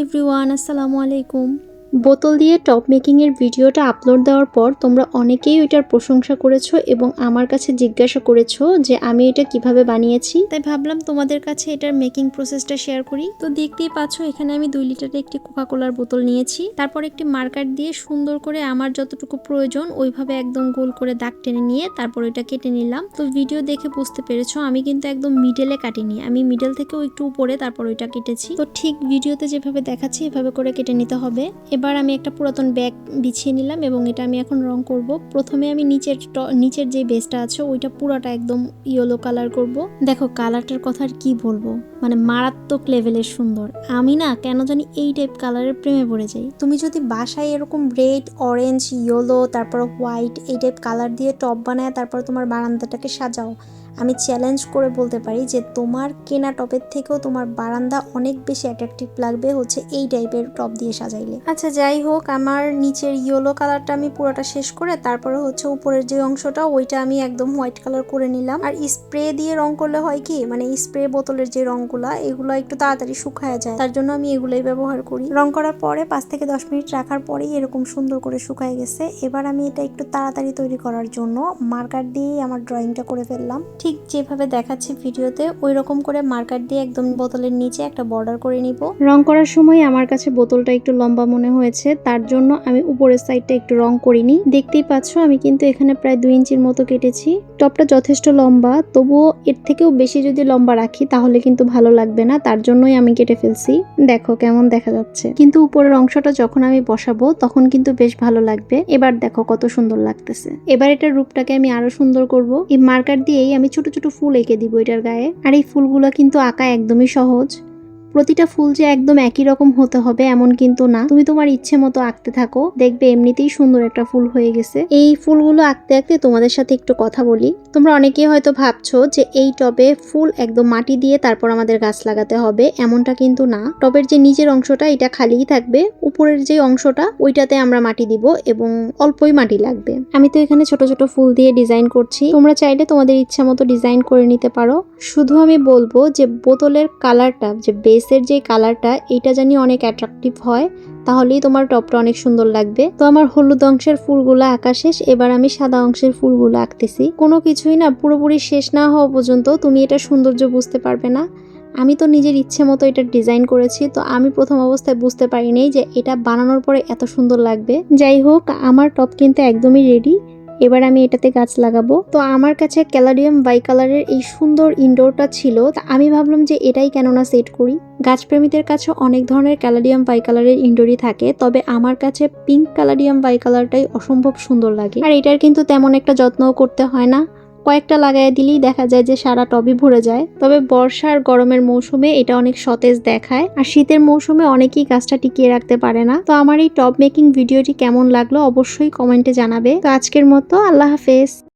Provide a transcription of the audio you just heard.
Everyone, আসসালামু আলাইকুম। বোতল দিয়ে টপ মেকিংয়ের ভিডিওটা আপলোড দেওয়ার পর তোমরা অনেকেই ওইটার প্রশংসা করেছো এবং আমার কাছে জিজ্ঞাসা করেছো যে আমি এটা কিভাবে বানিয়েছি। তাই ভাবলাম তোমাদের কাছে এটার মেকিং প্রসেসটা শেয়ার করি। তো দেখতেই পাচ্ছ এখানে আমি 2 লিটারের একটি কোকাকোলার বোতল নিয়েছি। তারপর একটি মার্কার দিয়ে সুন্দর করে আমার যতটুকু প্রয়োজন ওইভাবে একদম গোল করে দাগ টেনে নিয়ে তারপর ওইটা কেটে নিলাম। তো ভিডিও দেখে বুঝতে পেরেছো আমি কিন্তু একদম মিডলে কাটিনি, আমি মিডল থেকেও একটু উপরে তারপর ওইটা কেটেছি। তো ঠিক ভিডিওতে যেভাবে দেখাচ্ছি এভাবে করে কেটে নিতে হবে। এবার আমি একটা পুরাতন ব্যাগ বিছিয়ে নিলাম এবং এটা আমি এখন রং করব। প্রথমে আমি নিচের যে বেসটা আছে ওইটা পুরোটা একদম ইয়েলো কালার করব। দেখো কালারটার কথা আর কি বলবো, মানে মারাত্মক লেভেলের সুন্দর। আমি না কেন জানি এই টাইপ কালারের প্রেমে পড়ে যাই। তুমি যদি বাসায় এরকম রেড, অরেঞ্জ, ইয়েলো তারপর হোয়াইট এই টাইপ কালার দিয়ে টপ বানায় তারপর তোমার বারান্দাটাকে সাজাও, আমি চ্যালেঞ্জ করে বলতে পারি যে তোমার কেনা টপের থেকেও তোমার বারান্দা অনেক বেশি অ্যাট্রাকটিভ লাগবে হচ্ছে এই টাইপের টপ দিয়ে সাজাইলে। আচ্ছা যাই হোক, আমার নিচের ইয়েলো কালারটা আমি পুরোটা শেষ করে তারপরে হচ্ছে উপরের যে অংশটা ওইটা আমি একদম হোয়াইট কালার করে নিলাম। আর স্প্রে দিয়ে রং করলে হয় কি, মানে স্প্রে বোতলের যে রংগুলা এগুলো একটু তাড়াতাড়ি শুকায় যায়, তার জন্য আমি এগুলোই ব্যবহার করি। রং করার পরে 5 থেকে 10 মিনিট রাখার পরেই এরকম সুন্দর করে শুকায় গেছে। এবার আমি এটা একটু তাড়াতাড়ি তৈরি করার জন্য মার্কার দিয়েই আমার ড্রয়িংটা করে ফেললাম। ঠিক যেভাবে দেখাচ্ছি ভিডিওতে ওই রকম করে মার্কার দিয়ে একদম বোতলের নিচে একটা বর্ডার করে নিব। রং করার সময় আমার কাছে বোতলটা একটু লম্বা মনে হয়েছে, তার জন্য আমি উপরের সাইডটা একটু রং করিনি। দেখতেই পাচ্ছ আমি কিন্তু এখানে প্রায় 2 ইঞ্চির মতো কেটেছি। টপটা যথেষ্ট লম্বা, তবুও এর থেকেও বেশি যদি লম্বা রাখি তাহলে কিন্তু ভালো লাগবে না, তার জন্যই আমি কেটে ফেলছি। দেখো কেমন দেখা যাচ্ছে, কিন্তু উপরের অংশটা যখন আমি বসাবো তখন কিন্তু বেশ ভালো লাগবে। এবার দেখো কত সুন্দর লাগতেছে। এবার এটার রূপটাকে আমি আরো সুন্দর করব। এই মার্কার দিয়েই আমি ছোট ছোট ফুল এঁকে দিব এটার গায়ে। আর এই ফুলগুলো কিন্তু আঁকা একদমই সহজ। প্রতিটা ফুল যে একদম একই রকম হতে হবে এমন কিন্তু না, তুমি তোমার ইচ্ছে মতো আঁকতে থাকো, দেখবে এমনিতেই সুন্দর একটা ফুল হয়ে গেছে। এই ফুলগুলো আঁকতে আঁকতে তোমাদের সাথে একটু কথা বলি। তোমরা অনেকেই হয়তো ভাবছো যে এই টবে ফুল একদম মাটি দিয়ে তারপর আমাদের গাছ লাগাতে হবে, এমনটা কিন্তু না। টবের যে নিচের অংশটা এটা খালিই থাকবে, উপরের যে অংশটা ওইটাতে আমরা মাটি দিব এবং অল্পই মাটি লাগবে। আমি তো এখানে ছোট ছোট ফুল দিয়ে ডিজাইন করছি, তোমরা চাইলে তোমাদের ইচ্ছা মতো ডিজাইন করে নিতে পারো। শুধু আমি বলবো যে বোতলের কালারটা, যে বেসের যে কালারটা এটা জানি অনেক অ্যাট্রাকটিভ হয়, তাহলেই তোমার টপটা অনেক সুন্দর লাগবে। তো আমার হলুদ অংশের ফুলগুলো আঁকা শেষ, এবার আমি সাদা অংশের ফুলগুলো আঁকতেছি। কোনো কিছুই না পুরোপুরি শেষ না হওয়া পর্যন্ত তুমি এটা সৌন্দর্য বুঝতে পারবে না। আমি তো নিজের ইচ্ছে মতো এটা ডিজাইন করেছি, তো আমি প্রথম অবস্থায় বুঝতে পারিনি যে এটা বানানোর পরে এত সুন্দর লাগবে। যাই হোক, আমার টপ কিন্তু একদমই রেডি। এবার আমি এটাতে গাছ লাগাবো। তো আমার কাছে ক্যালাডিয়াম বাই কালারের এই সুন্দর ইনডোরটা ছিল, তা আমি ভাবলাম যে এটাই কেননা সেট করি। গাছপ্রেমীদের কাছে অনেক ধরনের ক্যালাডিয়াম বাই কালারের ইনডোরই থাকে, তবে আমার কাছে পিঙ্ক ক্যালাডিয়াম বাই কালারটাই অসম্ভব সুন্দর লাগে। আর এটার কিন্তু তেমন একটা যত্নও করতে হয় না, কয়েকটা লাগাই দিলেই দেখা যায় যে সারা টবই ভরে যায়। তবে বর্ষা আর গরমের মৌসুমে এটা অনেক সতেজ দেখায়, আর শীতের মৌসুমে অনেকেই গাছটা টিকিয়ে রাখতে পারে না। তো আমার এই টব মেকিং ভিডিওটি কেমন লাগলো অবশ্যই কমেন্টে জানাবে। তো আজকের মতো আল্লাহ হাফেজ।